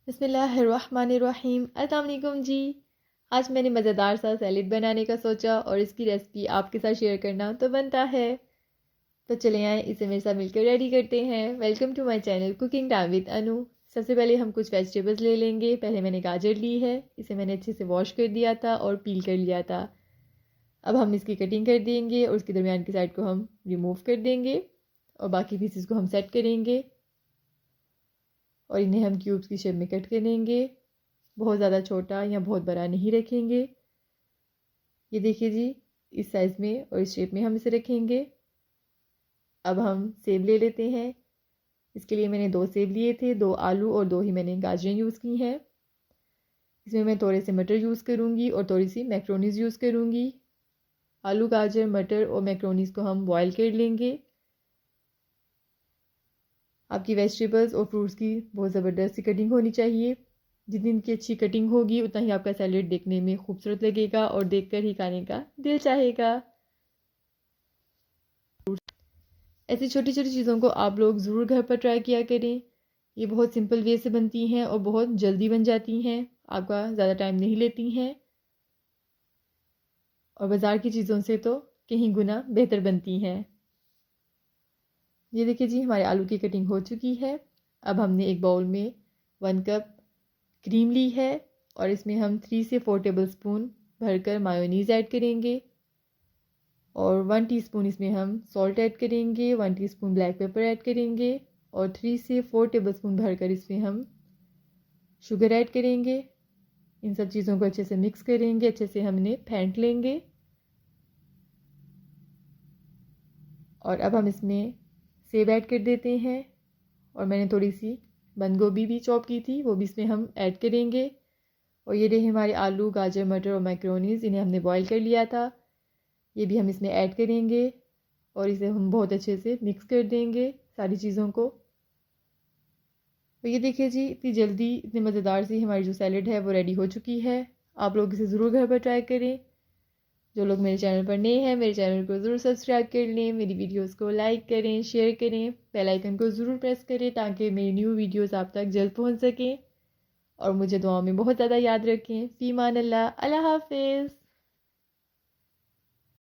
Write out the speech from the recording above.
बिस्मिल्लाहिर्रहमानिर्रहीम। अस्सलाम वालेकुम जी। आज मैंने मज़ेदार सा सैलेड बनाने का सोचा और इसकी रेसिपी आपके साथ शेयर करना तो बनता है। तो चले आए इसे मेरे साथ मिलकर रेडी करते हैं। Welcome to my channel cooking time with Anu. सबसे पहले हम कुछ वेजिटेबल्स ले लेंगे। पहले मैंने गाजर ली है, इसे मैंने अच्छे से वॉश कर दिया था और पील कर लिया था। अब हम इसकी कटिंग कर देंगे और उसके दरमियान की साइड को हम रिमूव कर देंगे और बाकी पीसेस को हम सेट करेंगे और इन्हें हम क्यूब्स की शेप में कट करेंगे। बहुत ज़्यादा छोटा या बहुत बड़ा नहीं रखेंगे। ये देखिए जी, इस साइज़ में और इस शेप में हम इसे रखेंगे। अब हम सेब ले लेते हैं। इसके लिए मैंने 2 सेब लिए थे, 2 आलू और 2 ही मैंने गाजरें यूज़ की हैं। इसमें मैं थोड़े से मटर यूज़ करूँगी और थोड़ी सी मैक्रोनीज़ यूज़ करूँगी। आलू, गाजर, मटर और मैक्रोनीज़ को हम बॉयल कर लेंगे। आपकी वेजिटेबल्स और फ्रूट्स की बहुत ज़बरदस्त सी कटिंग होनी चाहिए। जितनी इनकी अच्छी कटिंग होगी उतना ही आपका सैलेड देखने में खूबसूरत लगेगा और देखकर ही खाने का दिल चाहेगा। ऐसी छोटी छोटी चीज़ों को आप लोग ज़रूर घर पर ट्राई किया करें। ये बहुत सिंपल वे से बनती हैं और बहुत जल्दी बन जाती हैं। आपका ज़्यादा टाइम नहीं लेती हैं और बाज़ार की चीज़ों से तो कहीं गुना बेहतर बनती हैं। ये देखिए जी, हमारे आलू की कटिंग हो चुकी है। अब हमने एक बाउल में 1 कप क्रीम ली है और इसमें हम 3 से 4 टेबलस्पून भरकर मायोनीज़ ऐड करेंगे और 1 टीस्पून इसमें हम सॉल्ट ऐड करेंगे, 1 टीस्पून ब्लैक पेपर ऐड करेंगे और 3 से 4 टेबलस्पून भरकर इसमें हम शुगर ऐड करेंगे। इन सब चीज़ों को अच्छे से मिक्स करेंगे, अच्छे से हम इन्हें फेंट लेंगे। और अब हम इसमें सेब ऐड कर देते हैं और मैंने थोड़ी सी बंद गोभी भी चॉप की थी, वो भी इसमें हम ऐड करेंगे। और ये रहे हमारे आलू, गाजर, मटर और मैक्रोनीज़, इन्हें हमने बॉईल कर लिया था। ये भी हम इसमें ऐड करेंगे और इसे हम बहुत अच्छे से मिक्स कर देंगे सारी चीज़ों को। तो ये देखिए जी, इतनी जल्दी इतनी मज़ेदार सी हमारी जो सैलेड है वो रेडी हो चुकी है। आप लोग इसे ज़रूर घर पर ट्राई करें। जो लोग मेरे चैनल पर नए हैं, मेरे चैनल को ज़रूर सब्सक्राइब कर लें, मेरी वीडियोस को लाइक करें, शेयर करें, बेल आइकन को ज़रूर प्रेस करें ताकि मेरी न्यू वीडियोस आप तक जल्द पहुंच सकें। और मुझे दुआओं में बहुत ज़्यादा याद रखें। फ़ी मान अल्लाह। अल्लाह हाफ़िज़।